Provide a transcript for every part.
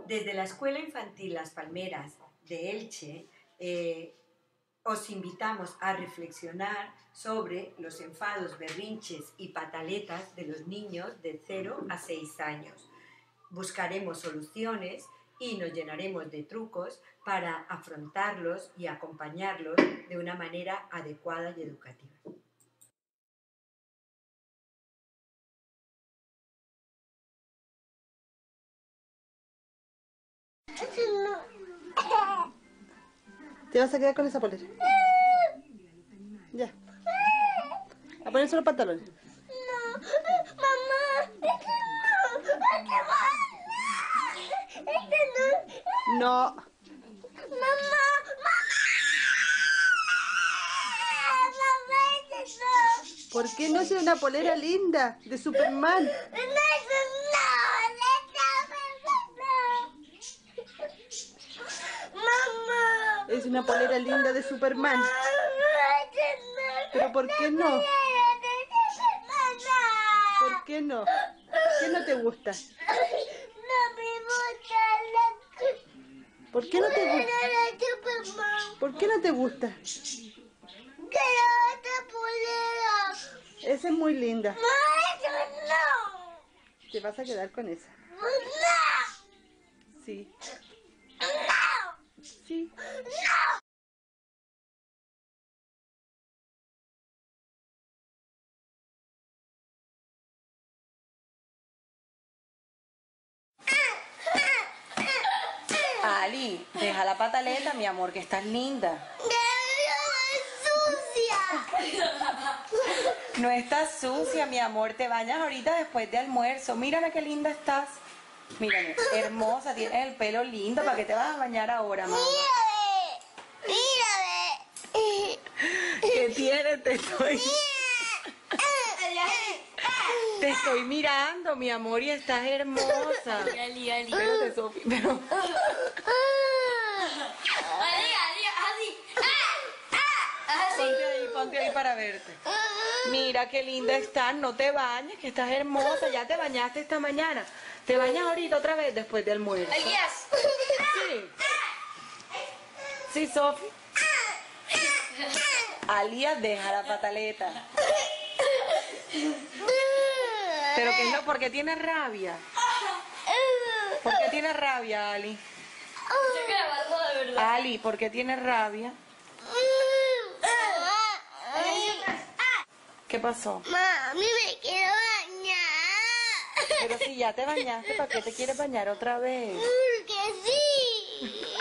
Desde la Escuela Infantil Las Palmeras de Elche, os invitamos a reflexionar sobre los enfados, berrinches y pataletas de los niños de 0 a 6 años. Buscaremos soluciones y nos llenaremos de trucos para afrontarlos y acompañarlos de una manera adecuada y educativa. ¿Te vas a quedar con esa polera? Ya. A ponerse los pantalones. No, mamá, No. Mamá, ¿Por qué no es una polera linda de Superman? Es una polera linda de Superman. ¿Pero por qué no? ¿Por qué no? ¿Qué no te gusta? No me gusta la... ¿Por qué no te gusta? Superman. ¿Por qué no te gusta? Quiero otra polera. Esa es muy linda. No, eso no. Te vas a quedar con esa. No. Sí. No. Sí. No. Ali, deja la pataleta, mi amor, que estás linda. Sucia. No estás sucia, mi amor. Te bañas ahorita después de almuerzo. Mírame qué linda estás. Mírame, hermosa, tienes el pelo lindo. ¿Para qué te vas a bañar ahora, mamá? Mírame. ¿Qué tienes? Te estoy mirando, mi amor, y estás hermosa. Ali. Espérate, Sofi, pero... Ponte ahí para verte. Mira qué linda estás, no te bañes, que estás hermosa. Ya te bañaste esta mañana. ¿Te bañas ahorita otra vez después de almuerzo? Sí. Sí, Sofi. Alía, deja la pataleta. ¿Pero qué es lo? ¿Por qué tienes rabia? ¿Por qué tienes rabia, Ali? Ali, ¿por qué tienes rabia? ¿Qué pasó? Mami, me quiero bañar. Pero si ya te bañaste, ¿para qué te quieres bañar otra vez? Porque sí.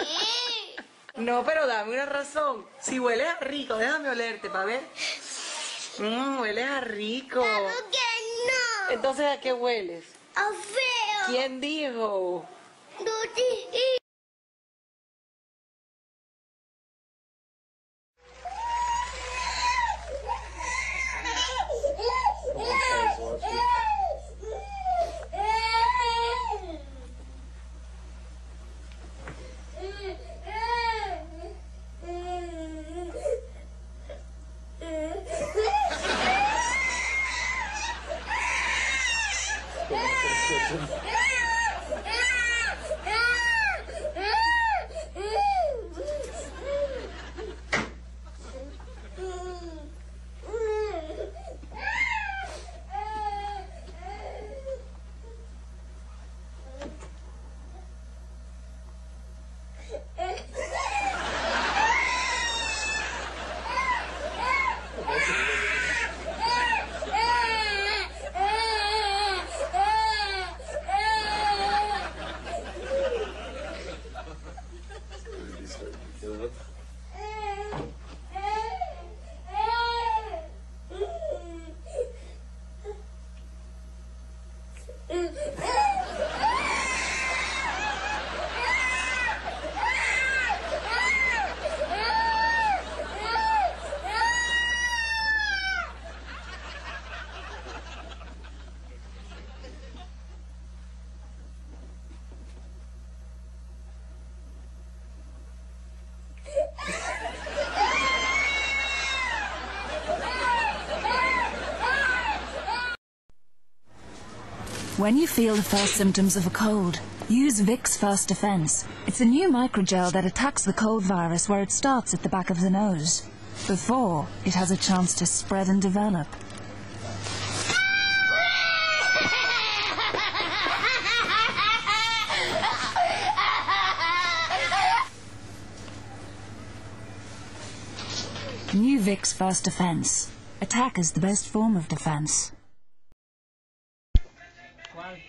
No, pero dame una razón. Si hueles a rico, déjame olerte para ver. Hueles a rico. Claro que no. Entonces, ¿a qué hueles? A feo. ¿Quién dijo? Duty. When you feel the first symptoms of a cold, Use Vicks Fast Defense. It's a new microgel that attacks the cold virus where it starts at the back of the nose, before it has a chance to spread and develop. New Vicks Fast Defense. Attack is the best form of defense. ¿Cuál?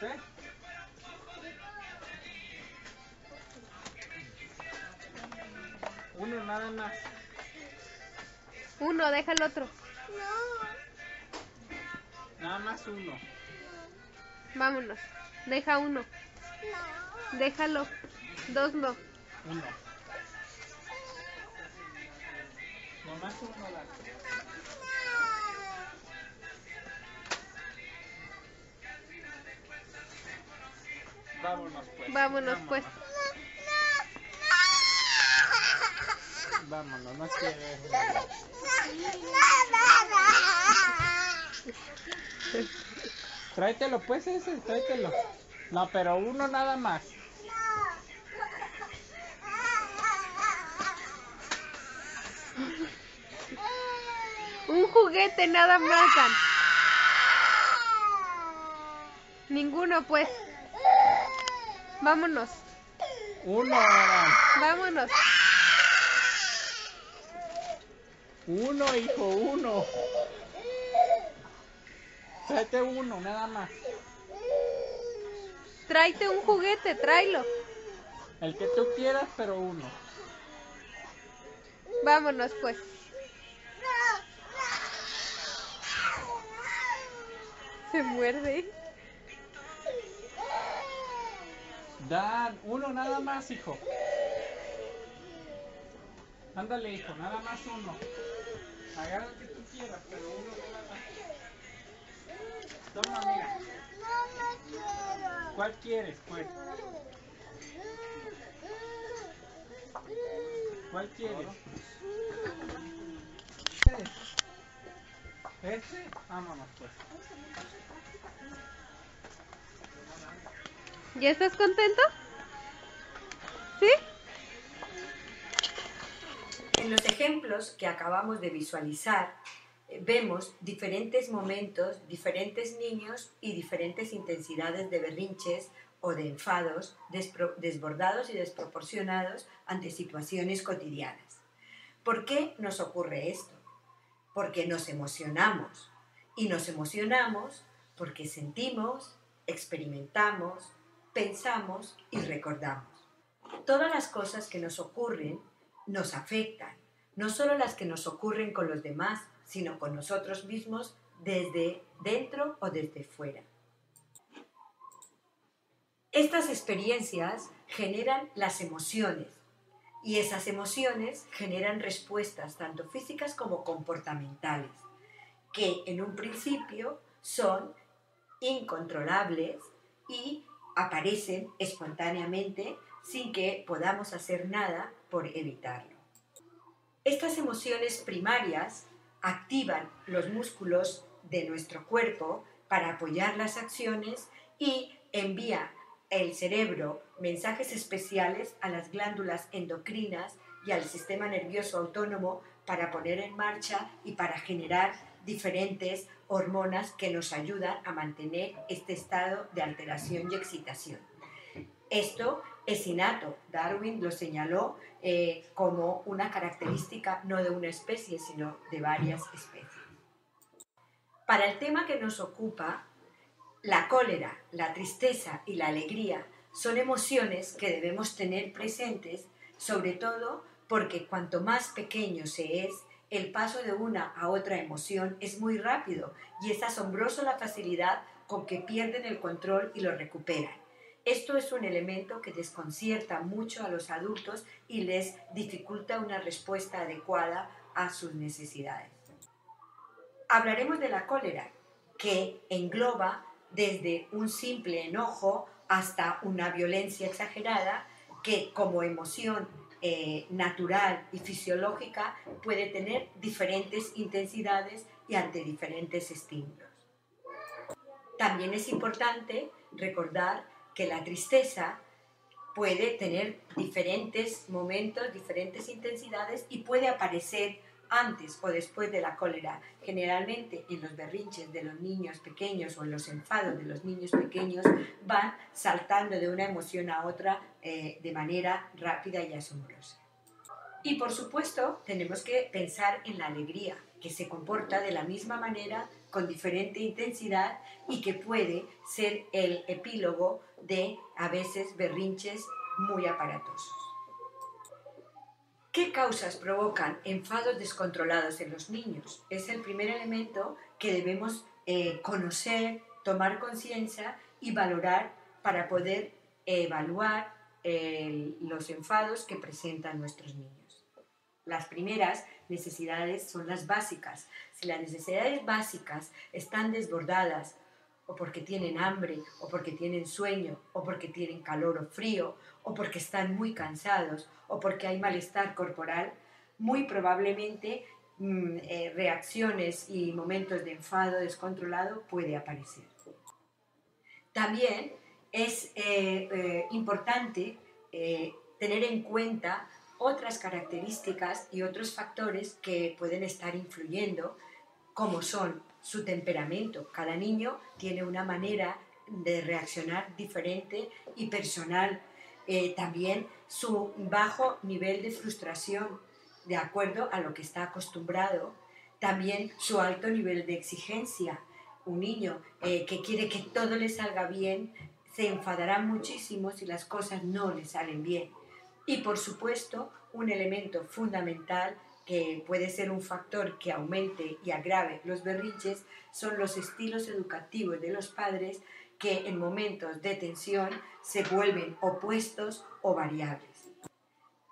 ¿Este? Uno nada más. Uno, deja el otro. Nada más uno. Vámonos. Deja uno. Déjalo. Dos no. Uno. Nomás uno la. Vámonos pues. Vámonos pues. Vámonos, no quieres. Tráetelo pues ese, tráetelo. No, pero uno nada más. Un juguete nada más, Dan. Ninguno pues. Vámonos. Uno ahora. Vámonos. Uno, hijo, uno. Tráete uno, nada más. Tráete un juguete, tráelo. El que tú quieras, pero uno. Vámonos pues. Se muerde. Dan, uno nada más, hijo. Ándale, hijo, nada más uno. Agarra el que tú quieras, pero uno nada más. Toma, mira. ¿Cuál quieres, pues? ¿Cuál quieres? ¿Este? Vámonos, pues. ¿Ya estás contento? ¿Sí? En los ejemplos que acabamos de visualizar, vemos diferentes momentos, diferentes niños y diferentes intensidades de berrinches o de enfados desbordados y desproporcionados ante situaciones cotidianas. ¿Por qué nos ocurre esto? Porque nos emocionamos. Y nos emocionamos porque sentimos, experimentamos, pensamos y recordamos. Todas las cosas que nos ocurren nos afectan, no solo las que nos ocurren con los demás, sino con nosotros mismos desde dentro o desde fuera. Estas experiencias generan las emociones y esas emociones generan respuestas tanto físicas como comportamentales, que en un principio son incontrolables y aparecen espontáneamente sin que podamos hacer nada por evitarlo. Estas emociones primarias activan los músculos de nuestro cuerpo para apoyar las acciones y envía el cerebro mensajes especiales a las glándulas endocrinas y al sistema nervioso autónomo para poner en marcha y para generar diferentes hormonas que nos ayudan a mantener este estado de alteración y excitación. Esto es innato. Darwin lo señaló como una característica no de una especie, sino de varias especies. Para el tema que nos ocupa, la cólera, la tristeza y la alegría son emociones que debemos tener presentes, sobre todo porque cuanto más pequeño se es, el paso de una a otra emoción es muy rápido y es asombroso la facilidad con que pierden el control y lo recuperan. Esto es un elemento que desconcierta mucho a los adultos y les dificulta una respuesta adecuada a sus necesidades. Hablaremos de la cólera, que engloba desde un simple enojo hasta una violencia exagerada que como emoción natural y fisiológica puede tener diferentes intensidades y ante diferentes estímulos. También es importante recordar que la tristeza puede tener diferentes momentos, diferentes intensidades y puede aparecer antes o después de la cólera. Generalmente en los berrinches de los niños pequeños o en los enfados de los niños pequeños van saltando de una emoción a otra de manera rápida y asombrosa. Y por supuesto tenemos que pensar en la alegría, que se comporta de la misma manera, con diferente intensidad y que puede ser el epílogo de a veces berrinches muy aparatosos. ¿Qué causas provocan enfados descontrolados en los niños? Es el primer elemento que debemos conocer, tomar conciencia y valorar para poder evaluar los enfados que presentan nuestros niños. Las primeras necesidades son las básicas. Si las necesidades básicas están desbordadas, o porque tienen hambre, o porque tienen sueño, o porque tienen calor o frío, o porque están muy cansados, o porque hay malestar corporal, muy probablemente reacciones y momentos de enfado descontrolado puede aparecer. También es importante tener en cuenta otras características y otros factores que pueden estar influyendo, como son su temperamento. Cada niño tiene una manera de reaccionar diferente y personal. También su bajo nivel de frustración, de acuerdo a lo que está acostumbrado. También su alto nivel de exigencia. Un niño que quiere que todo le salga bien se enfadará muchísimo si las cosas no le salen bien. Y por supuesto, un elemento fundamental que puede ser un factor que aumente y agrave los berrinches son los estilos educativos de los padres que en momentos de tensión se vuelven opuestos o variables.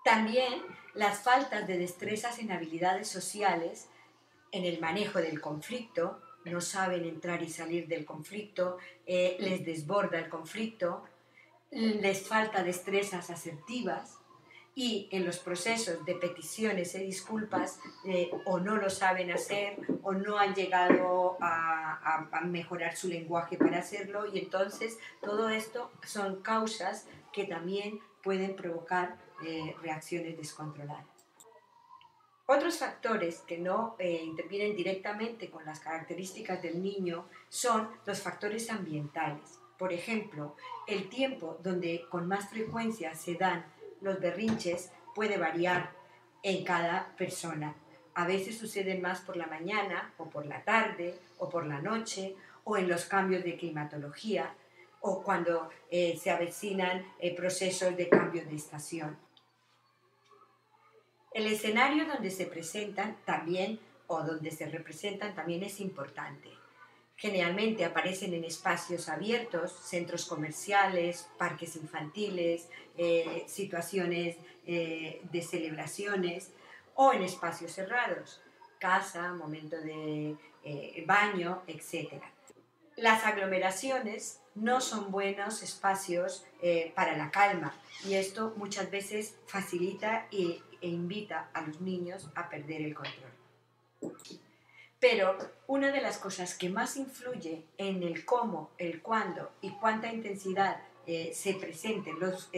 También las faltas de destrezas en habilidades sociales, en el manejo del conflicto, no saben entrar y salir del conflicto, les desborda el conflicto, les falta destrezas asertivas. Y en los procesos de peticiones y disculpas o no lo saben hacer o no han llegado a mejorar su lenguaje para hacerlo, y entonces todo esto son causas que también pueden provocar reacciones descontroladas. Otros factores que no intervienen directamente con las características del niño son los factores ambientales. Por ejemplo, el tiempo donde con más frecuencia se dan los berrinches puede variar en cada persona. A veces suceden más por la mañana o por la tarde o por la noche o en los cambios de climatología o cuando se avecinan procesos de cambio de estación. El escenario donde se presentan también o donde se representan también es importante. Generalmente aparecen en espacios abiertos, centros comerciales, parques infantiles, situaciones de celebraciones o en espacios cerrados, casa, momento de baño, etc. Las aglomeraciones no son buenos espacios para la calma y esto muchas veces facilita e invita a los niños a perder el control. Pero una de las cosas que más influye en el cómo, el cuándo y cuánta intensidad se presenten los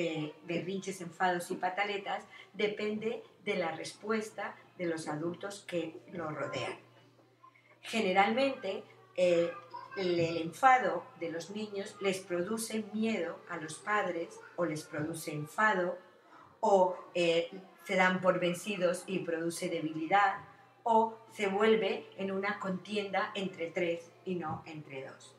berrinches, enfados y pataletas depende de la respuesta de los adultos que los rodean. Generalmente el enfado de los niños les produce miedo a los padres o les produce enfado o se dan por vencidos y produce debilidad, o se vuelve en una contienda entre tres y no entre dos.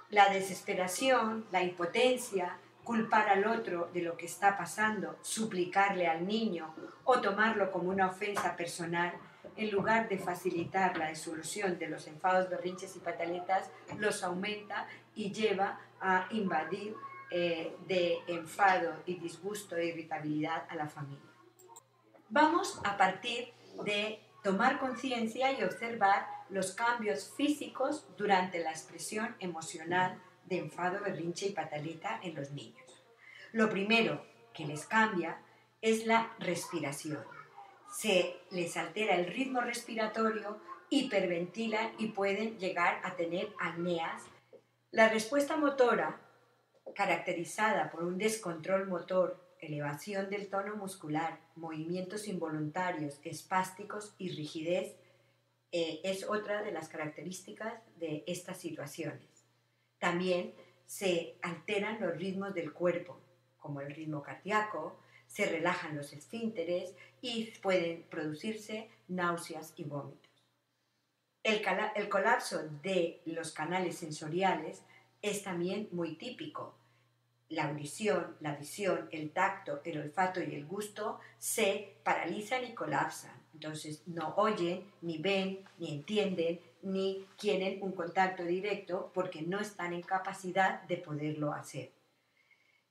La desesperación, la impotencia, culpar al otro de lo que está pasando, suplicarle al niño o tomarlo como una ofensa personal, en lugar de facilitar la solución de los enfados, berrinches y pataletas, los aumenta y lleva a invadir de enfado y disgusto e irritabilidad a la familia. Vamos a partir de tomar conciencia y observar los cambios físicos durante la expresión emocional de enfado, berrinche y pataleta en los niños. Lo primero que les cambia es la respiración. Se les altera el ritmo respiratorio, hiperventilan y pueden llegar a tener apneas. La respuesta motora caracterizada por un descontrol motor, elevación del tono muscular, movimientos involuntarios, espásticos y rigidez, es otra de las características de estas situaciones. También se alteran los ritmos del cuerpo, como el ritmo cardíaco, se relajan los esfínteres y pueden producirse náuseas y vómitos. El colapso de los canales sensoriales es también muy típico. La audición, la visión, el tacto, el olfato y el gusto se paralizan y colapsan. Entonces no oyen, ni ven, ni entienden, ni quieren un contacto directo porque no están en capacidad de poderlo hacer.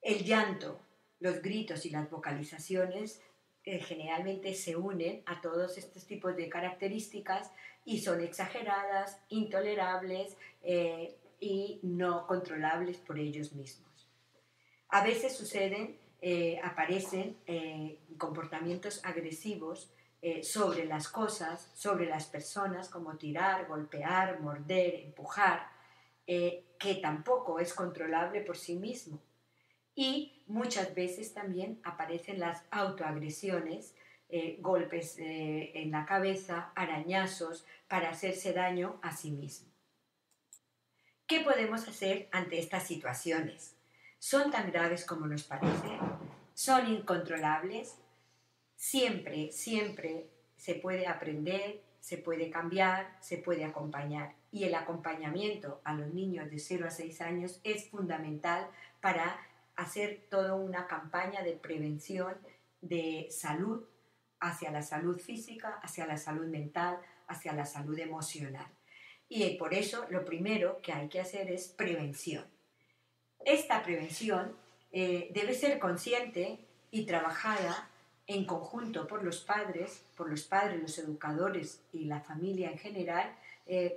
El llanto, los gritos y las vocalizaciones generalmente se unen a todos estos tipos de características y son exageradas, intolerables y no controlables por ellos mismos. A veces aparecen comportamientos agresivos sobre las cosas, sobre las personas, como tirar, golpear, morder, empujar, que tampoco es controlable por sí mismo. Y muchas veces también aparecen las autoagresiones, golpes en la cabeza, arañazos, para hacerse daño a sí mismo. ¿Qué podemos hacer ante estas situaciones? ¿Son tan graves como nos parece? ¿Son incontrolables? Siempre se puede aprender, se puede cambiar, se puede acompañar. Y el acompañamiento a los niños de 0 a 6 años es fundamental para hacer toda una campaña de prevención de salud, hacia la salud física, hacia la salud mental, hacia la salud emocional. Y por eso lo primero que hay que hacer es prevención. Esta prevención debe ser consciente y trabajada en conjunto por los padres, los educadores y la familia en general,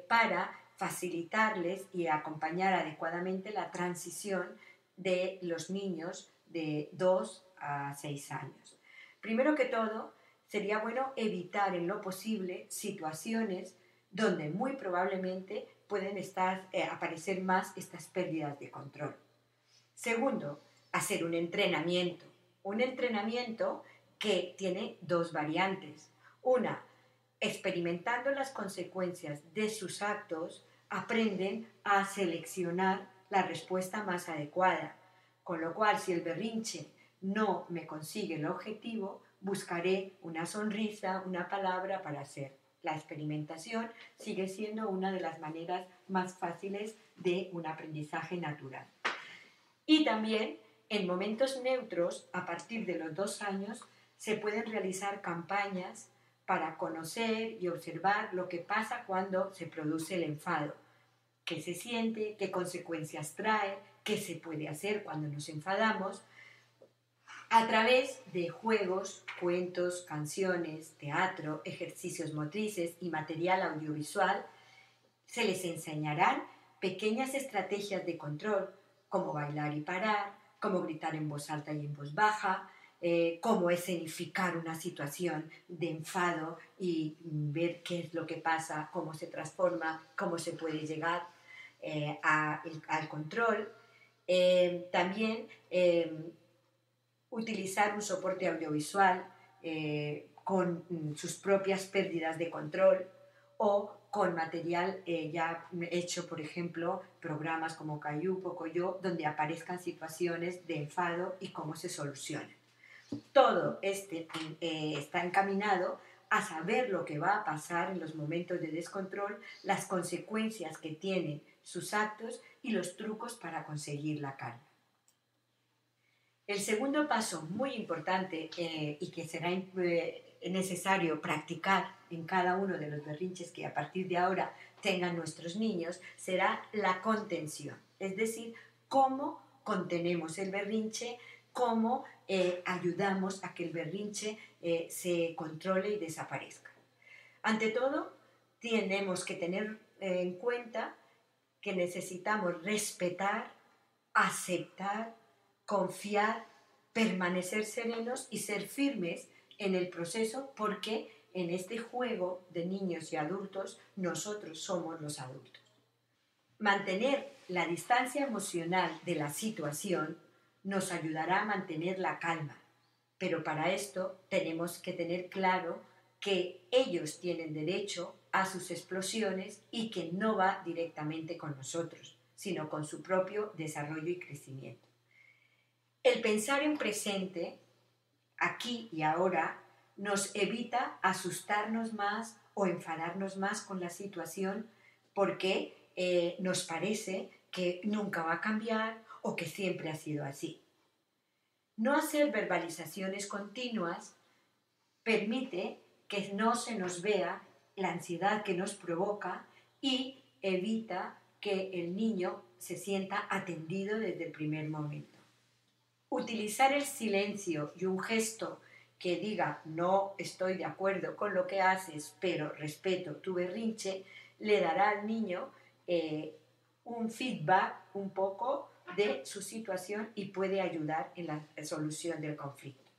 para facilitarles y acompañar adecuadamente la transición de los niños de 2 a 6 años. Primero que todo, sería bueno evitar en lo posible situaciones donde muy probablemente pueden aparecer más estas pérdidas de control. Segundo, hacer un entrenamiento que tiene 2 variantes. Una, experimentando las consecuencias de sus actos, aprenden a seleccionar la respuesta más adecuada, con lo cual si el berrinche no me consigue el objetivo, buscaré una sonrisa, una palabra para hacer. La experimentación sigue siendo una de las maneras más fáciles de un aprendizaje natural. Y también en momentos neutros, a partir de los 2 años, se pueden realizar campañas para conocer y observar lo que pasa cuando se produce el enfado. ¿Qué se siente? ¿Qué consecuencias trae? ¿Qué se puede hacer cuando nos enfadamos? A través de juegos, cuentos, canciones, teatro, ejercicios motrices y material audiovisual, se les enseñarán pequeñas estrategias de control, como bailar y parar, cómo gritar en voz alta y en voz baja, cómo escenificar una situación de enfado y ver qué es lo que pasa, cómo se transforma, cómo se puede llegar al control. También utilizar un soporte audiovisual con sus propias pérdidas de control o con material ya hecho, por ejemplo, programas como Caillou, Pocoyo, donde aparezcan situaciones de enfado y cómo se solucionan. Todo está encaminado a saber lo que va a pasar en los momentos de descontrol, las consecuencias que tienen sus actos y los trucos para conseguir la calma. El segundo paso muy importante y que será necesario practicar en cada uno de los berrinches que a partir de ahora tengan nuestros niños será la contención, es decir, cómo contenemos el berrinche, cómo ayudamos a que el berrinche se controle y desaparezca. Ante todo, tenemos que tener en cuenta que necesitamos respetar, aceptar, confiar, permanecer serenos y ser firmes en el proceso, porque en este juego de niños y adultos nosotros somos los adultos. Mantener la distancia emocional de la situación nos ayudará a mantener la calma, pero para esto tenemos que tener claro que ellos tienen derecho a sus explosiones y que no va directamente con nosotros, sino con su propio desarrollo y crecimiento. El pensar en presente, aquí y ahora, nos evita asustarnos más o enfadarnos más con la situación porque nos parece que nunca va a cambiar o que siempre ha sido así. No hacer verbalizaciones continuas permite que no se nos vea la ansiedad que nos provoca y evita que el niño se sienta atendido desde el primer momento. Utilizar el silencio y un gesto que diga no estoy de acuerdo con lo que haces, pero respeto tu berrinche, le dará al niño un feedback un poco de su situación y puede ayudar en la solución del conflicto.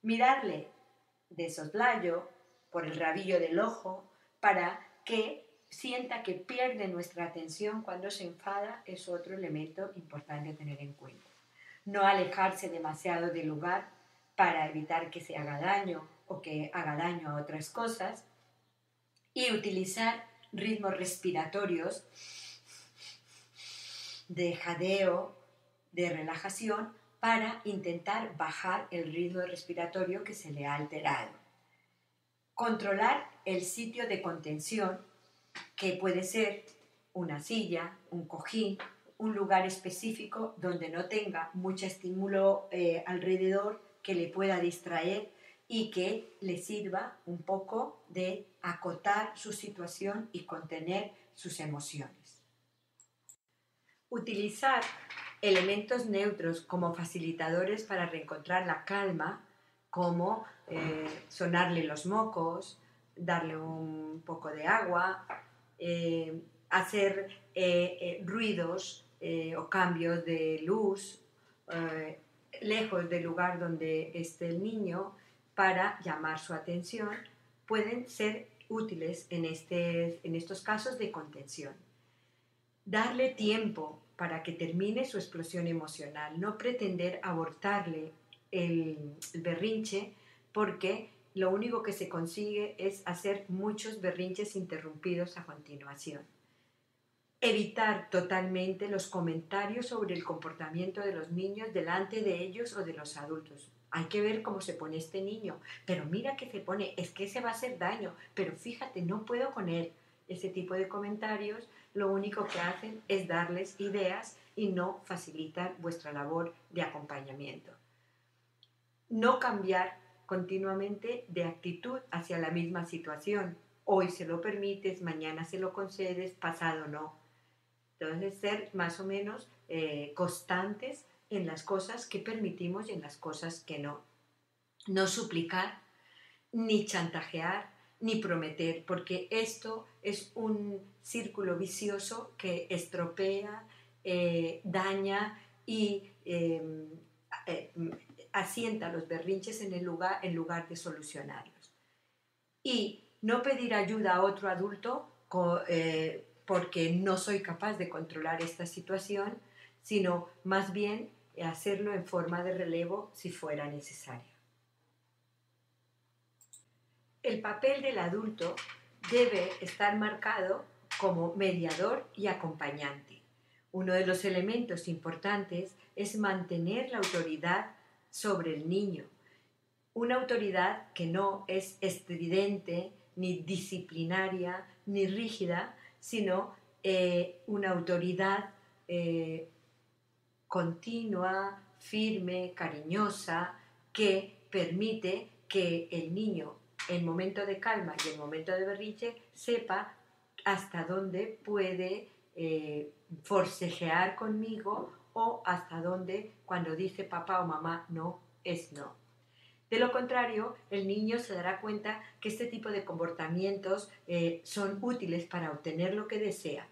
Mirarle de soslayo por el rabillo del ojo para que sienta que pierde nuestra atención cuando se enfada es otro elemento importante a tener en cuenta. No alejarse demasiado del lugar para evitar que se haga daño o que haga daño a otras cosas y utilizar ritmos respiratorios de jadeo, de relajación para intentar bajar el ritmo respiratorio que se le ha alterado. Controlar el sitio de contención, que puede ser una silla, un cojín, un lugar específico donde no tenga mucho estímulo alrededor que le pueda distraer y que le sirva un poco de acotar su situación y contener sus emociones. Utilizar elementos neutros como facilitadores para reencontrar la calma, como sonarle los mocos, darle un poco de agua, hacer ruidos o cambios de luz lejos del lugar donde esté el niño para llamar su atención, pueden ser útiles en estos casos de contención. Darle tiempo para que termine su explosión emocional, no pretender abortarle el berrinche porque lo único que se consigue es hacer muchos berrinches interrumpidos a continuación. Evitar totalmente los comentarios sobre el comportamiento de los niños delante de ellos o de los adultos. Hay que ver cómo se pone este niño, pero mira que se pone, es que se va a hacer daño, pero fíjate, no puedo con él. Ese tipo de comentarios lo único que hacen es darles ideas y no facilitar vuestra labor de acompañamiento. No cambiar continuamente de actitud hacia la misma situación. Hoy se lo permites, mañana se lo concedes, pasado no. Entonces, ser más o menos constantes en las cosas que permitimos y en las cosas que no. No suplicar, ni chantajear, ni prometer, porque esto es un círculo vicioso que estropea, daña y asienta los berrinches en lugar de solucionarlos. Y no pedir ayuda a otro adulto porque no soy capaz de controlar esta situación, sino más bien hacerlo en forma de relevo si fuera necesario. El papel del adulto debe estar marcado como mediador y acompañante. Uno de los elementos importantes es mantener la autoridad sobre el niño. Una autoridad que no es estridente, ni disciplinaria, ni rígida, sino una autoridad continua, firme, cariñosa, que permite que el niño en momento de calma y en momento de berrinche sepa hasta dónde puede forcejear conmigo o hasta dónde cuando dice papá o mamá no, es no. De lo contrario, el niño se dará cuenta que este tipo de comportamientos son útiles para obtener lo que desea.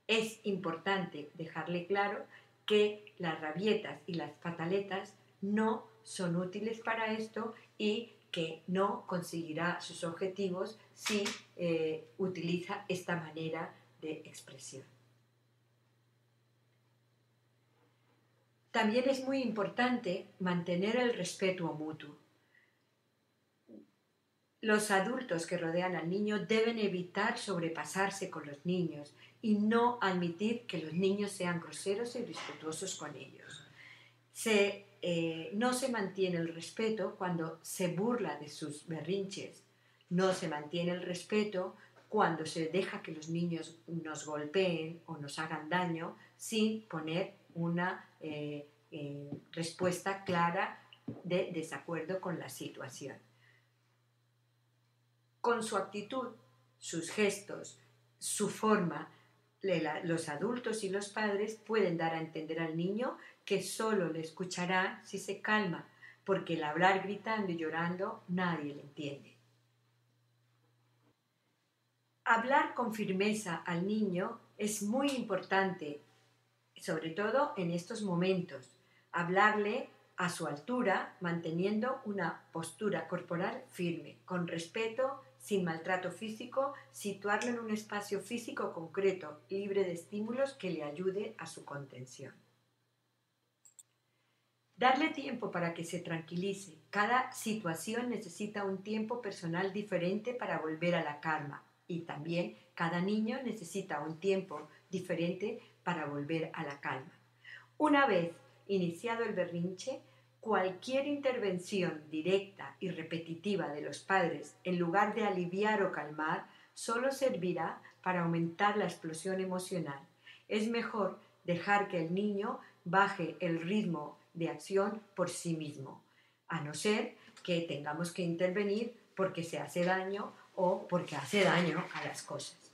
Es importante dejarle claro que las rabietas y las pataletas no son útiles para esto y que no conseguirá sus objetivos si utiliza esta manera de expresión. También es muy importante mantener el respeto mutuo. Los adultos que rodean al niño deben evitar sobrepasarse con los niños y no admitir que los niños sean groseros y irrespetuosos con ellos. No se mantiene el respeto cuando se burla de sus berrinches. No se mantiene el respeto cuando se deja que los niños nos golpeen o nos hagan daño sin poner una respuesta clara de desacuerdo con la situación. Con su actitud, sus gestos, su forma, los adultos y los padres pueden dar a entender al niño que solo le escuchará si se calma, porque el hablar gritando y llorando nadie le entiende. Hablar con firmeza al niño es muy importante, sobre todo en estos momentos. Hablarle a su altura, manteniendo una postura corporal firme, con respeto, sin maltrato físico, situarlo en un espacio físico concreto, libre de estímulos que le ayude a su contención. Darle tiempo para que se tranquilice. Cada situación necesita un tiempo personal diferente para volver a la calma y también cada niño necesita un tiempo diferente para volver a la calma. Una vez iniciado el berrinche, cualquier intervención directa y repetitiva de los padres, en lugar de aliviar o calmar, solo servirá para aumentar la explosión emocional. Es mejor dejar que el niño baje el ritmo de acción por sí mismo, a no ser que tengamos que intervenir porque se hace daño o porque hace daño a las cosas.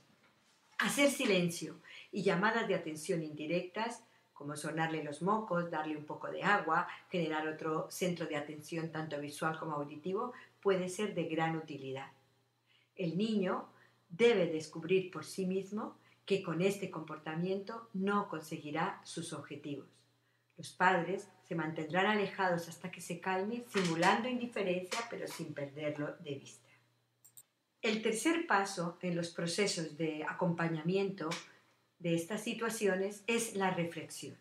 Hacer silencio y llamadas de atención indirectas, como sonarle los mocos, darle un poco de agua, generar otro centro de atención tanto visual como auditivo, puede ser de gran utilidad. El niño debe descubrir por sí mismo que con este comportamiento no conseguirá sus objetivos. Los padres se mantendrán alejados hasta que se calme, simulando indiferencia, pero sin perderlo de vista. El tercer paso en los procesos de acompañamiento de estas situaciones es la reflexión.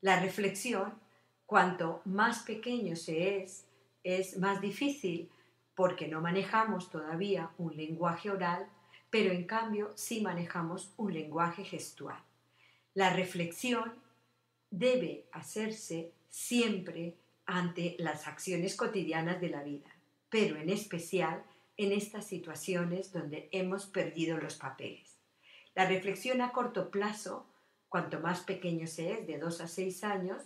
La reflexión, cuanto más pequeño se es más difícil porque no manejamos todavía un lenguaje oral, pero en cambio sí manejamos un lenguaje gestual. La reflexión debe hacerse siempre ante las acciones cotidianas de la vida, pero en especial en estas situaciones donde hemos perdido los papeles. La reflexión a corto plazo, cuanto más pequeño se es, de 2 a 6 años,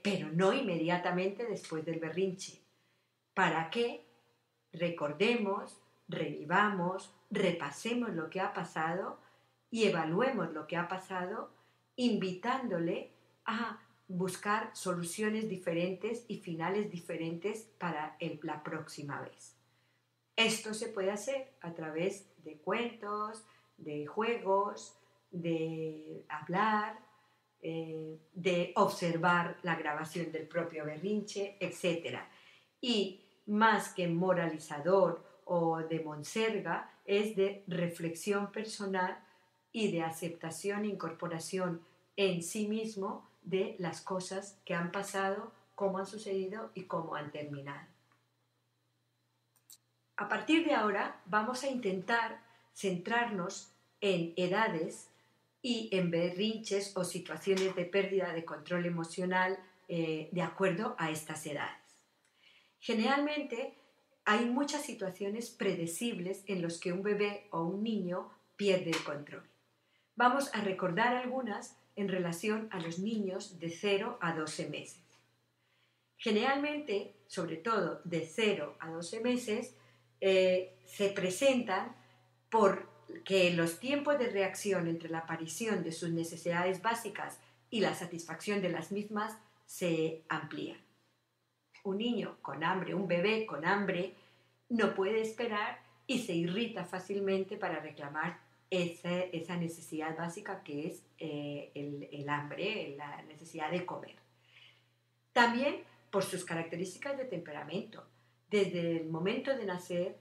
pero no inmediatamente después del berrinche, para que recordemos, revivamos, repasemos lo que ha pasado y evaluemos lo que ha pasado, invitándole a buscar soluciones diferentes y finales diferentes para la próxima vez. Esto se puede hacer a través de cuentos, de juegos, de hablar, de observar la grabación del propio berrinche, etc. Y más que moralizador o de monserga, es de reflexión personal y de aceptación e incorporación en sí mismo de las cosas que han pasado, cómo han sucedido y cómo han terminado. A partir de ahora vamos a intentar centrarnos en edades y en berrinches o situaciones de pérdida de control emocional de acuerdo a estas edades. Generalmente hay muchas situaciones predecibles en las que un bebé o un niño pierde el control. Vamos a recordar algunas en relación a los niños de 0 a 12 meses. Generalmente, sobre todo de 0 a 12 meses, se presentan porque los tiempos de reacción entre la aparición de sus necesidades básicas y la satisfacción de las mismas se amplían. Un niño con hambre, un bebé con hambre, no puede esperar y se irrita fácilmente para reclamar esa necesidad básica que es el hambre, la necesidad de comer. También por sus características de temperamento. Desde el momento de nacer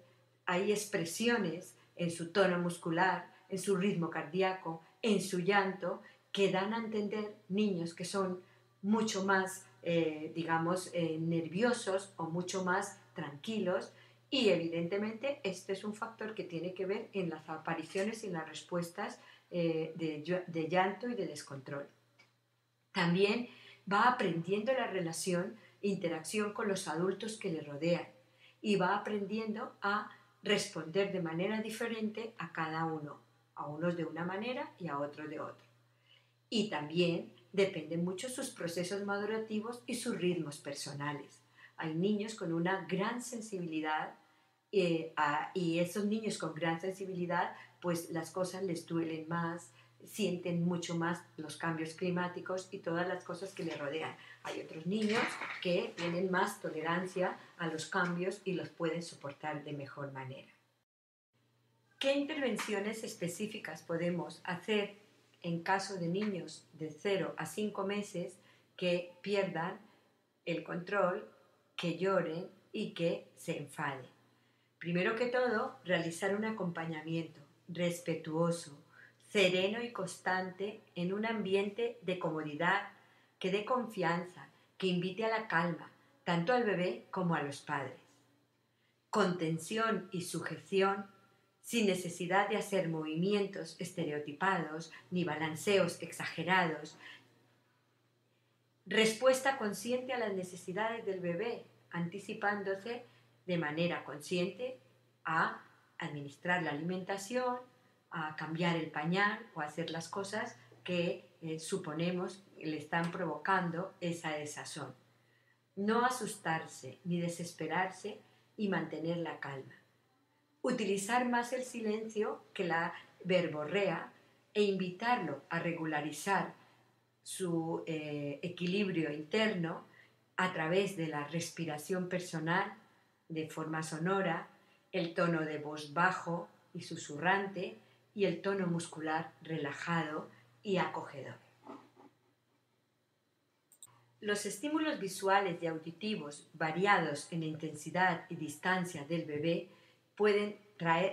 hay expresiones en su tono muscular, en su ritmo cardíaco, en su llanto, que dan a entender niños que son mucho más, digamos, nerviosos o mucho más tranquilos, y evidentemente este es un factor que tiene que ver en las apariciones y en las respuestas de llanto y de descontrol. También va aprendiendo la relación e interacción con los adultos que le rodean y va aprendiendo a responder de manera diferente a cada uno, a unos de una manera y a otros de otra. Y también dependen mucho sus procesos madurativos y sus ritmos personales. Hay niños con una gran sensibilidad y esos niños con gran sensibilidad, pues las cosas les duelen más, sienten mucho más los cambios climáticos y todas las cosas que les rodean. Hay otros niños que tienen más tolerancia a los cambios y los pueden soportar de mejor manera. ¿Qué intervenciones específicas podemos hacer en caso de niños de 0 a 5 meses que pierdan el control, que lloren y que se enfaden? Primero que todo, realizar un acompañamiento respetuoso, sereno y constante en un ambiente de comodidad, que dé confianza, que invite a la calma, tanto al bebé como a los padres. Contención y sujeción, sin necesidad de hacer movimientos estereotipados ni balanceos exagerados. Respuesta consciente a las necesidades del bebé, anticipándose de manera consciente a administrar la alimentación, a cambiar el pañal o a hacer las cosas que suponemos le están provocando esa desazón. No asustarse ni desesperarse y mantener la calma. Utilizar más el silencio que la verborrea e invitarlo a regularizar su equilibrio interno a través de la respiración personal de forma sonora, el tono de voz bajo y susurrante y el tono muscular relajado y acogedor. Los estímulos visuales y auditivos variados en intensidad y distancia del bebé pueden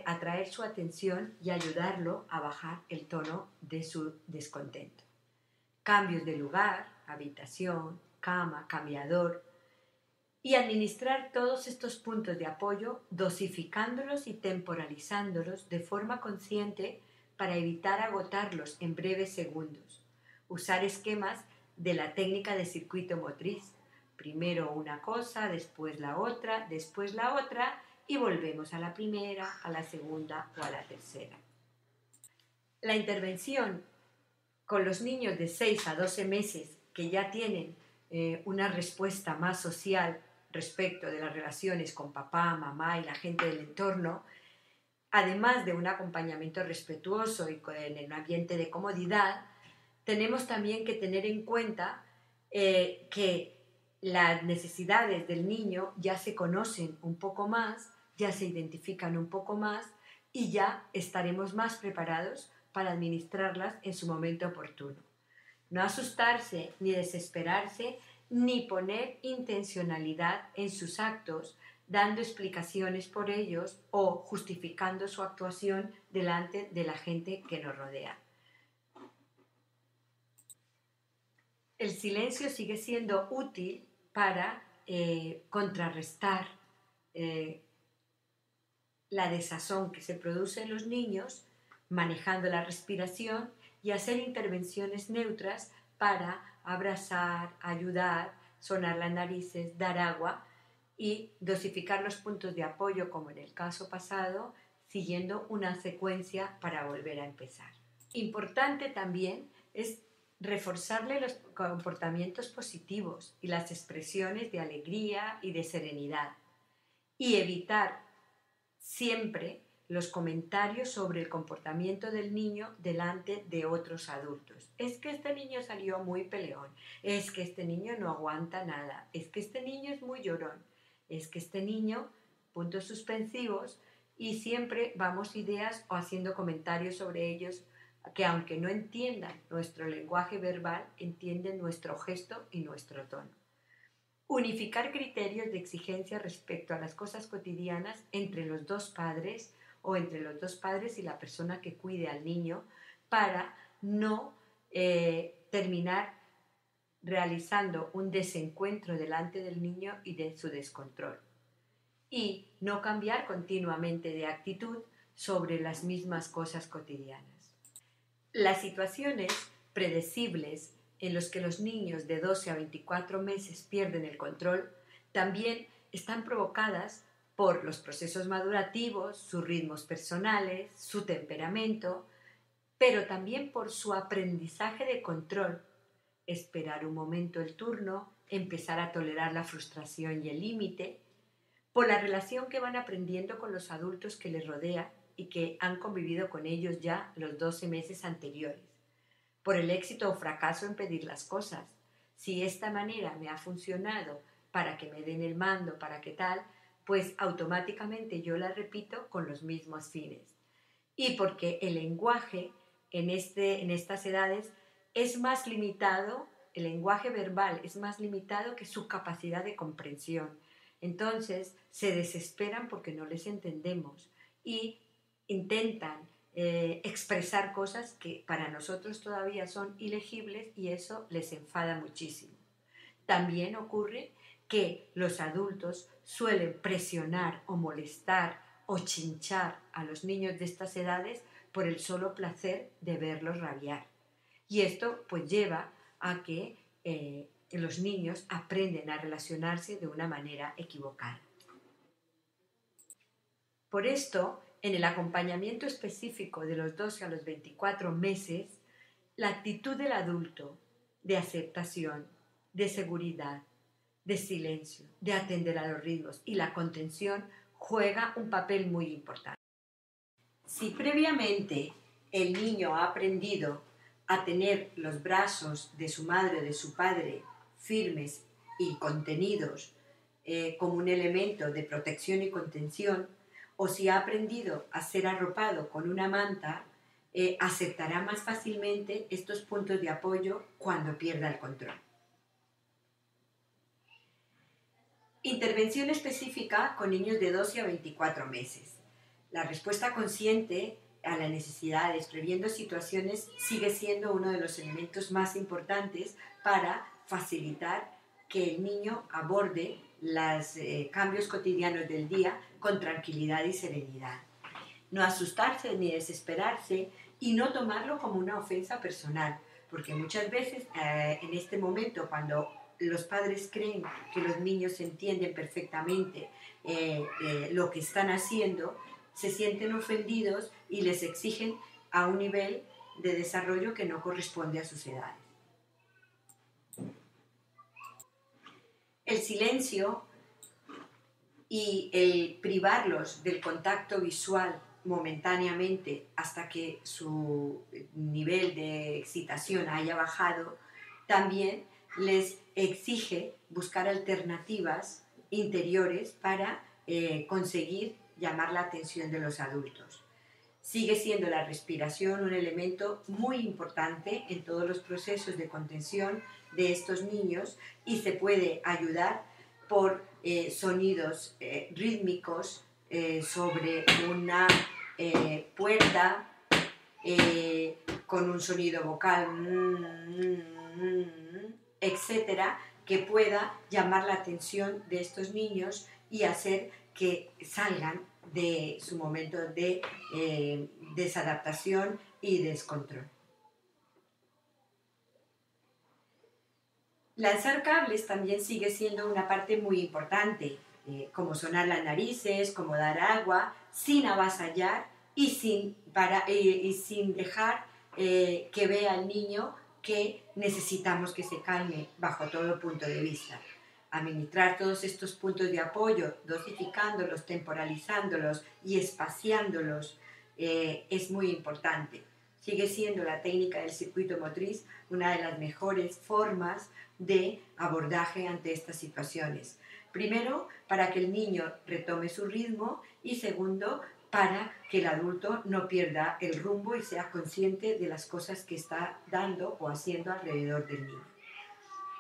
atraer su atención y ayudarlo a bajar el tono de su descontento. Cambios de lugar, habitación, cama, cambiador, y administrar todos estos puntos de apoyo dosificándolos y temporalizándolos de forma consciente para evitar agotarlos en breves segundos. Usar esquemas de la técnica de circuito motriz. Primero una cosa, después la otra y volvemos a la primera, a la segunda o a la tercera. La intervención con los niños de 6 a 12 meses que ya tienen una respuesta más social respecto de las relaciones con papá, mamá y la gente del entorno, además de un acompañamiento respetuoso y en un ambiente de comodidad, tenemos también que tener en cuenta que las necesidades del niño ya se conocen un poco más, ya se identifican un poco más y ya estaremos más preparados para administrarlas en su momento oportuno. No asustarse ni desesperarse, ni poner intencionalidad en sus actos, dando explicaciones por ellos o justificando su actuación delante de la gente que nos rodea. El silencio sigue siendo útil para contrarrestar la desazón que se produce en los niños, manejando la respiración y hacer intervenciones neutras para abrazar, ayudar, sonar las narices, dar agua y dosificar los puntos de apoyo, como en el caso pasado, siguiendo una secuencia para volver a empezar. Importante también es reforzarle los comportamientos positivos y las expresiones de alegría y de serenidad y evitar siempre los comentarios sobre el comportamiento del niño delante de otros adultos. Es que este niño salió muy peleón, es que este niño no aguanta nada, es que este niño es muy llorón, es que este niño, puntos suspensivos, y siempre vamos ideas o haciendo comentarios sobre ellos que aunque no entiendan nuestro lenguaje verbal, entienden nuestro gesto y nuestro tono. Unificar criterios de exigencia respecto a las cosas cotidianas entre los dos padres o entre los dos padres y la persona que cuide al niño para no terminar realizando un desencuentro delante del niño y de su descontrol. Y no cambiar continuamente de actitud sobre las mismas cosas cotidianas. Las situaciones predecibles en las que los niños de 12 a 24 meses pierden el control también están provocadas por los procesos madurativos, sus ritmos personales, su temperamento, pero también por su aprendizaje de control, esperar un momento el turno, empezar a tolerar la frustración y el límite, por la relación que van aprendiendo con los adultos que les rodean y que han convivido con ellos ya los 12 meses anteriores, por el éxito o fracaso en pedir las cosas. Si esta manera me ha funcionado para que me den el mando, para que tal, pues automáticamente yo la repito con los mismos fines. Y porque el lenguaje en estas edades es más limitado, el lenguaje verbal es más limitado que su capacidad de comprensión. Entonces se desesperan porque no les entendemos y intentan expresar cosas que para nosotros todavía son ilegibles y eso les enfada muchísimo. También ocurre que los adultos suelen presionar o molestar o chinchar a los niños de estas edades por el solo placer de verlos rabiar. Y esto pues lleva a que los niños aprenden a relacionarse de una manera equivocada. Por esto, en el acompañamiento específico de los 12 a los 24 meses, la actitud del adulto de aceptación, de seguridad, de silencio, de atender a los ritmos y la contención juega un papel muy importante. Si previamente el niño ha aprendido a tener los brazos de su madre o de su padre firmes y contenidos como un elemento de protección y contención, o si ha aprendido a ser arropado con una manta, aceptará más fácilmente estos puntos de apoyo cuando pierda el control. Intervención específica con niños de 12 a 24 meses. La respuesta consciente a las necesidades, previendo situaciones, sigue siendo uno de los elementos más importantes para facilitar que el niño aborde los cambios cotidianos del día con tranquilidad y serenidad. No asustarse ni desesperarse y no tomarlo como una ofensa personal, porque muchas veces en este momento, cuando los padres creen que los niños entienden perfectamente lo que están haciendo, se sienten ofendidos y les exigen a un nivel de desarrollo que no corresponde a sus edades. El silencio y el privarlos del contacto visual momentáneamente hasta que su nivel de excitación haya bajado, también les exige buscar alternativas interiores para conseguir llamar la atención de los adultos. Sigue siendo la respiración un elemento muy importante en todos los procesos de contención de estos niños y se puede ayudar por sonidos rítmicos sobre una puerta con un sonido vocal, etcétera, que pueda llamar la atención de estos niños y hacer que salgan de su momento de desadaptación y descontrol. Lanzar cables también sigue siendo una parte muy importante, como sonar las narices, como dar agua, sin avasallar y sin dejar que vea al niño que necesitamos que se calme bajo todo punto de vista. Administrar todos estos puntos de apoyo, dosificándolos, temporalizándolos y espaciándolos es muy importante. Sigue siendo la técnica del circuito motriz una de las mejores formas de abordaje ante estas situaciones. Primero, para que el niño retome su ritmo y segundo, para que el adulto no pierda el rumbo y sea consciente de las cosas que está dando o haciendo alrededor del niño.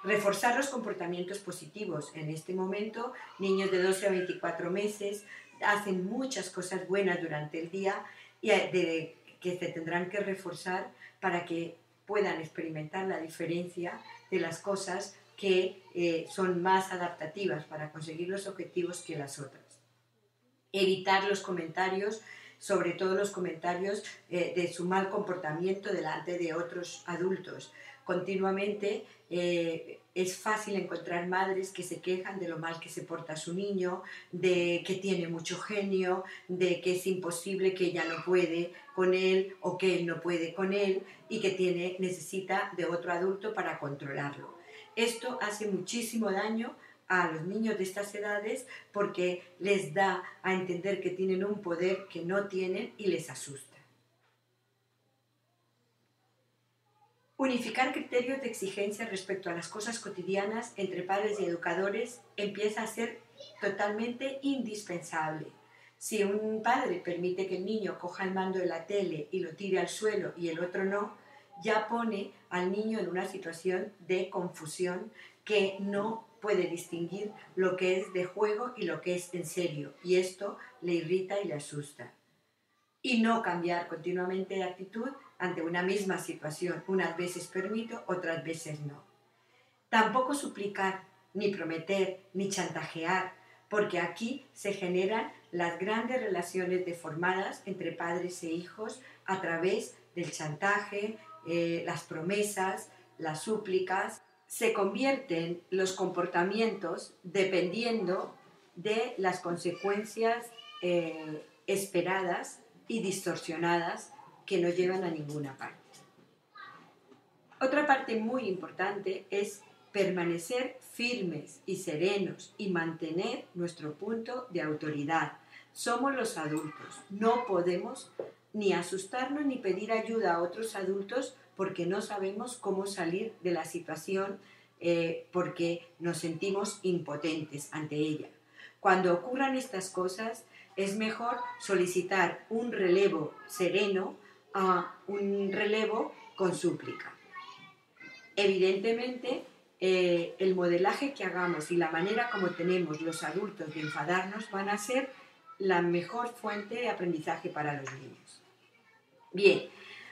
Reforzar los comportamientos positivos. En este momento, niños de 12 a 24 meses hacen muchas cosas buenas durante el día y que se tendrán que reforzar para que puedan experimentar la diferencia de las cosas que son más adaptativas para conseguir los objetivos que las otras. Evitar los comentarios, sobre todo los comentarios de su mal comportamiento delante de otros adultos. Continuamente es fácil encontrar madres que se quejan de lo mal que se porta su niño, de que tiene mucho genio, de que es imposible, que ella no puede con él o que él no puede con él y que necesita de otro adulto para controlarlo. Esto hace muchísimo daño a los niños de estas edades porque les da a entender que tienen un poder que no tienen y les asusta. Unificar criterios de exigencia respecto a las cosas cotidianas entre padres y educadores empieza a ser totalmente indispensable. Si un padre permite que el niño coja el mando de la tele y lo tire al suelo y el otro no, ya pone al niño en una situación de confusión que no puede distinguir lo que es de juego y lo que es en serio, y esto le irrita y le asusta. Y no cambiar continuamente de actitud ante una misma situación. Unas veces permito, otras veces no. Tampoco suplicar, ni prometer, ni chantajear, porque aquí se generan las grandes relaciones deformadas entre padres e hijos a través del chantaje, las promesas, las súplicas. Se convierten los comportamientos dependiendo de las consecuencias esperadas y distorsionadas que no llevan a ninguna parte. Otra parte muy importante es permanecer firmes y serenos y mantener nuestro punto de autoridad. Somos los adultos, no podemos ni asustarnos ni pedir ayuda a otros adultos porque no sabemos cómo salir de la situación porque nos sentimos impotentes ante ella. Cuando ocurran estas cosas, es mejor solicitar un relevo sereno a un relevo con súplica. Evidentemente, el modelaje que hagamos y la manera como tenemos los adultos de enfadarnos van a ser la mejor fuente de aprendizaje para los niños. Bien,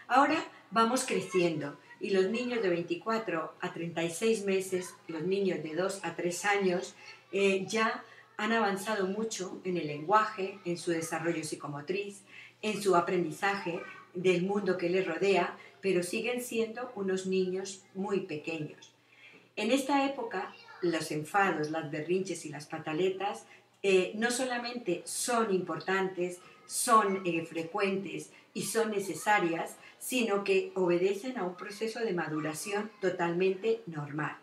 ahora vamos creciendo y los niños de 24 a 36 meses, los niños de 2 a 3 años, ya han avanzado mucho en el lenguaje, en su desarrollo psicomotriz, en su aprendizaje del mundo que les rodea, pero siguen siendo unos niños muy pequeños. En esta época, los enfados, las berrinches y las pataletas no solamente son importantes, son frecuentes y son necesarias, sino que obedecen a un proceso de maduración totalmente normal.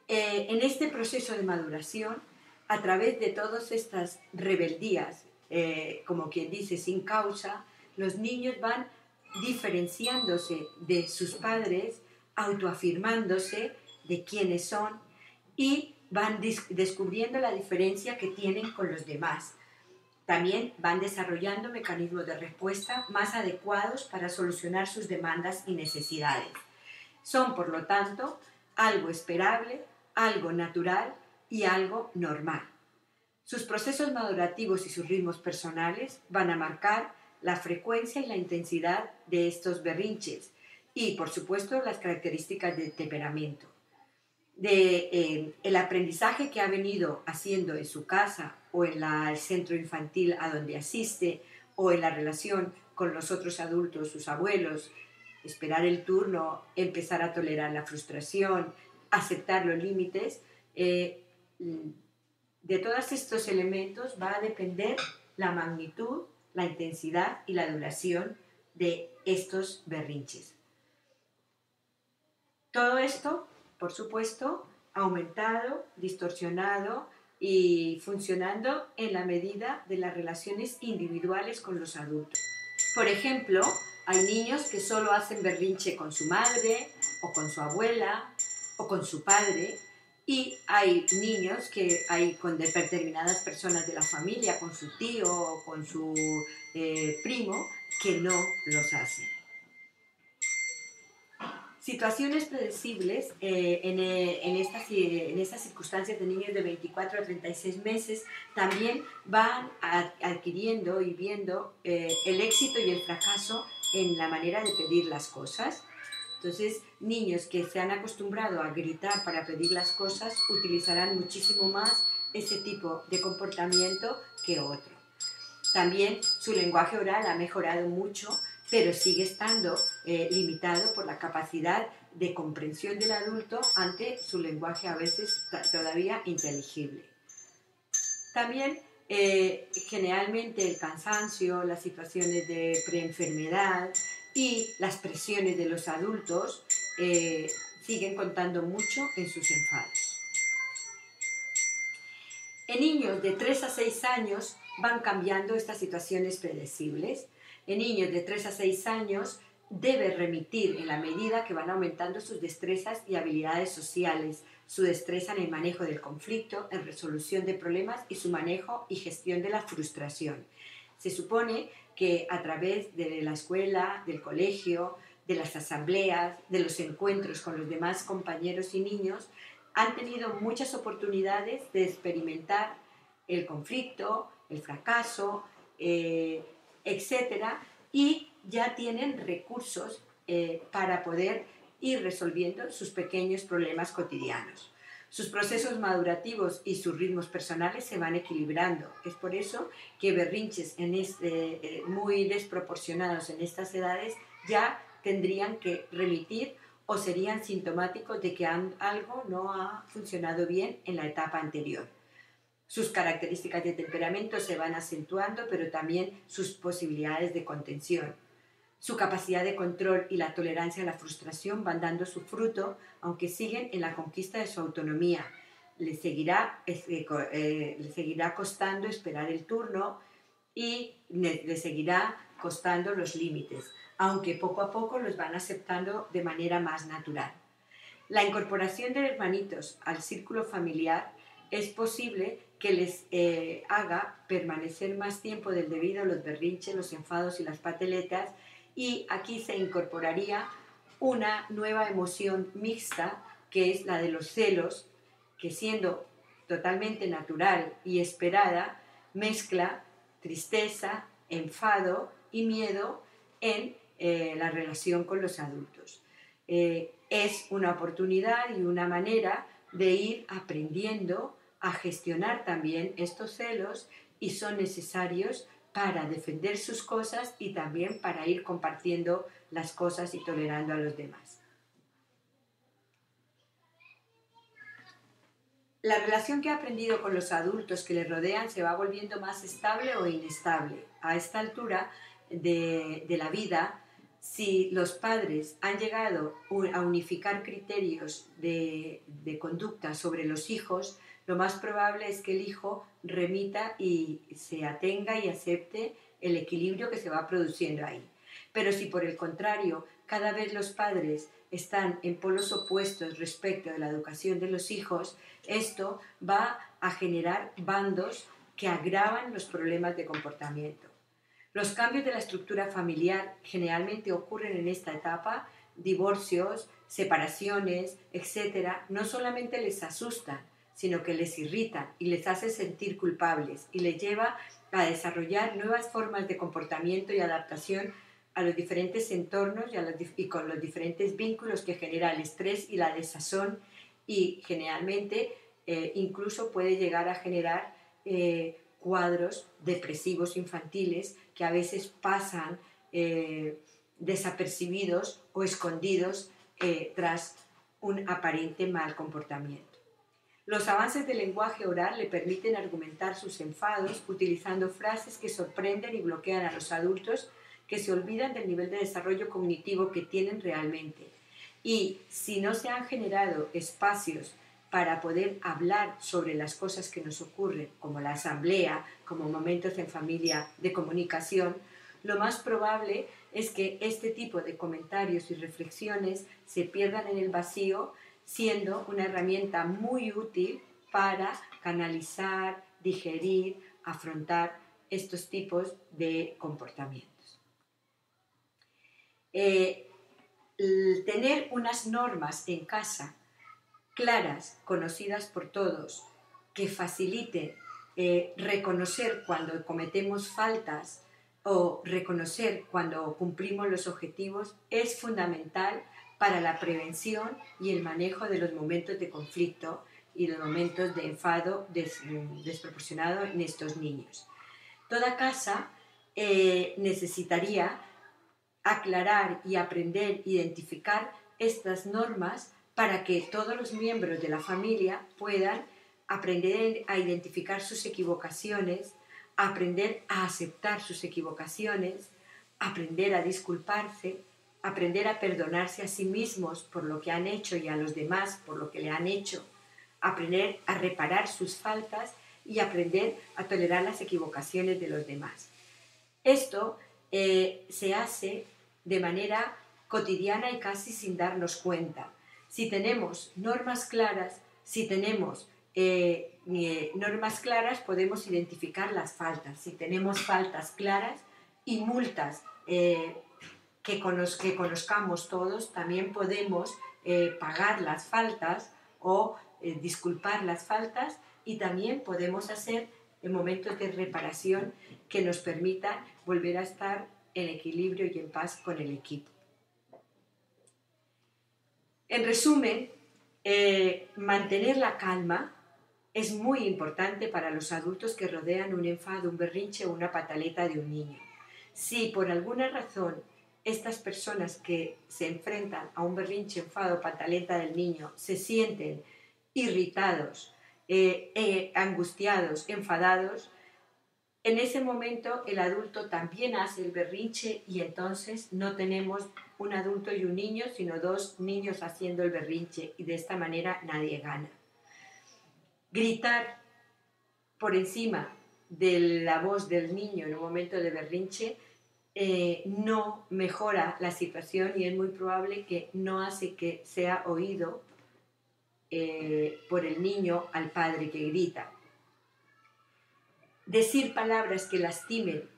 En este proceso de maduración, a través de todas estas rebeldías, como quien dice, sin causa, los niños van diferenciándose de sus padres, autoafirmándose de quiénes son y van descubriendo la diferencia que tienen con los demás. También van desarrollando mecanismos de respuesta más adecuados para solucionar sus demandas y necesidades. Son, por lo tanto, algo esperable, algo natural y algo normal. Sus procesos madurativos y sus ritmos personales van a marcar la frecuencia y la intensidad de estos berrinches y, por supuesto, las características del temperamento. El aprendizaje que ha venido haciendo en su casa o en el centro infantil a donde asiste o en la relación con los otros adultos, sus abuelos, esperar el turno, empezar a tolerar la frustración, aceptar los límites, de todos estos elementos va a depender la magnitud, la intensidad y la duración de estos berrinches. Todo esto, por supuesto, aumentado, distorsionado y funcionando en la medida de las relaciones individuales con los adultos. Por ejemplo, hay niños que solo hacen berrinche con su madre o con su abuela o con su padre, y hay niños que hay con determinadas personas de la familia, con su tío o con su primo, que no los hacen. Situaciones predecibles en estas circunstancias de niños de 24 a 36 meses también van adquiriendo y viendo el éxito y el fracaso en la manera de pedir las cosas. Entonces, niños que se han acostumbrado a gritar para pedir las cosas utilizarán muchísimo más ese tipo de comportamiento que otro. También su lenguaje oral ha mejorado mucho, pero sigue estando limitado por la capacidad de comprensión del adulto ante su lenguaje a veces todavía inteligible. También generalmente el cansancio, las situaciones de preenfermedad y las presiones de los adultos siguen contando mucho en sus enfados. En niños de 3 a 6 años van cambiando estas situaciones predecibles. En niños de 3 a 6 años debe remitir en la medida que van aumentando sus destrezas y habilidades sociales, su destreza en el manejo del conflicto, en resolución de problemas y su manejo y gestión de la frustración. Se supone que a través de la escuela, del colegio, de las asambleas, de los encuentros con los demás compañeros y niños, han tenido muchas oportunidades de experimentar el conflicto, el fracaso, etcétera, y ya tienen recursos para poder ir resolviendo sus pequeños problemas cotidianos. Sus procesos madurativos y sus ritmos personales se van equilibrando. Es por eso que berrinches muy desproporcionados en estas edades ya tendrían que remitir o serían sintomáticos de que algo no ha funcionado bien en la etapa anterior. Sus características de temperamento se van acentuando, pero también sus posibilidades de contención. Su capacidad de control y la tolerancia a la frustración van dando su fruto, aunque siguen en la conquista de su autonomía. Les seguirá costando esperar el turno y les seguirá costando los límites, aunque poco a poco los van aceptando de manera más natural. La incorporación de hermanitos al círculo familiar es posible que les haga permanecer más tiempo del debido los berrinches, los enfados y las pataletas, y aquí se incorporaría una nueva emoción mixta, que es la de los celos, que siendo totalmente natural y esperada, mezcla tristeza, enfado y miedo en la relación con los adultos. Es una oportunidad y una manera de ir aprendiendo a gestionar también estos celos, y son necesarios para defender sus cosas y también para ir compartiendo las cosas y tolerando a los demás. La relación que ha aprendido con los adultos que le rodean se va volviendo más estable o inestable. A esta altura de la vida, si los padres han llegado a unificar criterios de conducta sobre los hijos, lo más probable es que el hijo remita y se atenga y acepte el equilibrio que se va produciendo ahí. Pero si por el contrario, cada vez los padres están en polos opuestos respecto de la educación de los hijos, esto va a generar bandos que agravan los problemas de comportamiento. Los cambios de la estructura familiar generalmente ocurren en esta etapa. Divorcios, separaciones, etc., no solamente les asustan, sino que les irritan y les hace sentir culpables y les lleva a desarrollar nuevas formas de comportamiento y adaptación a los diferentes entornos y con los diferentes vínculos que genera el estrés y la desazón, y generalmente incluso puede llegar a generar cuadros depresivos infantiles que a veces pasan desapercibidos o escondidos tras un aparente mal comportamiento. Los avances del lenguaje oral le permiten argumentar sus enfados utilizando frases que sorprenden y bloquean a los adultos, que se olvidan del nivel de desarrollo cognitivo que tienen realmente. Y si no se han generado espacios para poder hablar sobre las cosas que nos ocurren, como la asamblea, como momentos en familia de comunicación, lo más probable es que este tipo de comentarios y reflexiones se pierdan en el vacío, siendo una herramienta muy útil para canalizar, digerir, afrontar estos tipos de comportamientos. Tener unas normas en casa claras, conocidas por todos, que faciliten reconocer cuando cometemos faltas o reconocer cuando cumplimos los objetivos, es fundamental para la prevención y el manejo de los momentos de conflicto y los momentos de enfado desproporcionado en estos niños. Toda casa necesitaría aclarar y aprender a identificar estas normas para que todos los miembros de la familia puedan aprender a identificar sus equivocaciones, aprender a aceptar sus equivocaciones, aprender a disculparse, aprender a perdonarse a sí mismos por lo que han hecho y a los demás por lo que le han hecho, aprender a reparar sus faltas y aprender a tolerar las equivocaciones de los demás. Esto se hace de manera cotidiana y casi sin darnos cuenta. Si tenemos normas claras, podemos identificar las faltas. Si tenemos faltas claras y multas que conozcamos todos, también podemos pagar las faltas o disculpar las faltas, y también podemos hacer momentos de reparación que nos permitan volver a estar en equilibrio y en paz con el equipo. En resumen, mantener la calma es muy importante para los adultos que rodean un enfado, un berrinche o una pataleta de un niño. Si por alguna razón estas personas que se enfrentan a un berrinche, enfado o pataleta del niño se sienten irritados, angustiados, enfadados, en ese momento el adulto también hace el berrinche y entonces no tenemos un adulto y un niño, sino dos niños haciendo el berrinche, y de esta manera nadie gana. Gritar por encima de la voz del niño en un momento de berrinche no mejora la situación y es muy probable que no hace que sea oído por el niño al padre que grita. Decir palabras que lastimen,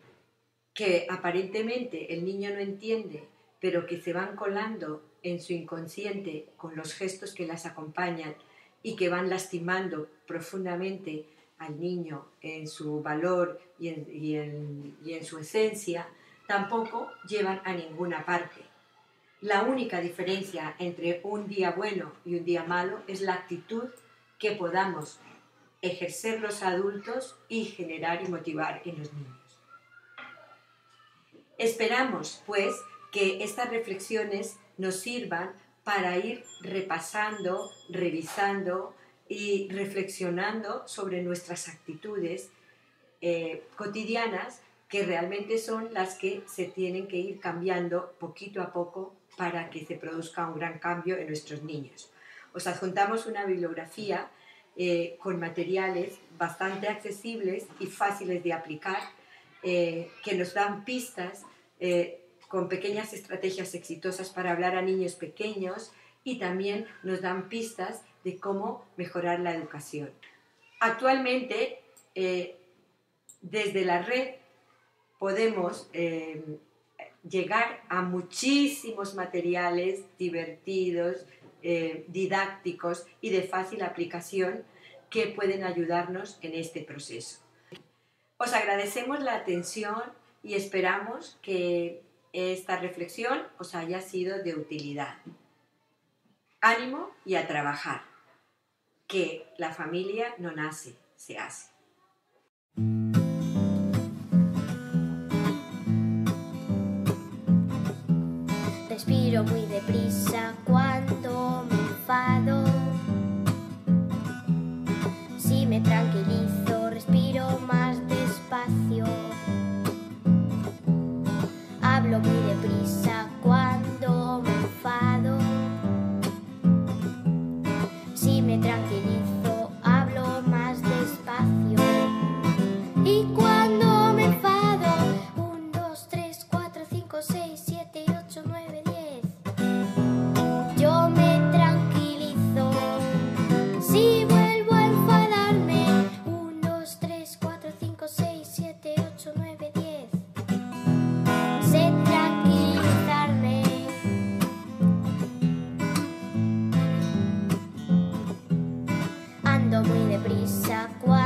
que aparentemente el niño no entiende, pero que se van colando en su inconsciente con los gestos que las acompañan y que van lastimando profundamente al niño en su valor y en su esencia, tampoco llevan a ninguna parte. La única diferencia entre un día bueno y un día malo es la actitud que podamos ejercer los adultos y generar y motivar en los niños. Esperamos, pues, que estas reflexiones nos sirvan para ir repasando, revisando y reflexionando sobre nuestras actitudes cotidianas, que realmente son las que se tienen que ir cambiando poquito a poco para que se produzca un gran cambio en nuestros niños. Os adjuntamos una bibliografía con materiales bastante accesibles y fáciles de aplicar, que nos dan pistas con pequeñas estrategias exitosas para hablar a niños pequeños, y también nos dan pistas de cómo mejorar la educación. Actualmente, desde la red podemos llegar a muchísimos materiales divertidos, didácticos y de fácil aplicación que pueden ayudarnos en este proceso. Os agradecemos la atención y esperamos que esta reflexión os haya sido de utilidad. Ánimo y a trabajar, que la familia no nace, se hace. Respiro muy deprisa cuando me enfado. Si me tranquilizo, respiro más despacio. Hablo muy deprisa cuando me enfado. Si me tranquilizo, hablo más despacio. Y cuando me enfado, 1, 2, 3, 4, 5, 6, 7, 8, 9, 10. Yo me tranquilizo. Si vuelvo a enfadarme, 1, 2, 3, 4, 5, 6, 7, 8, 9, 10. Sé tranquilizarme. Ando muy deprisa cuando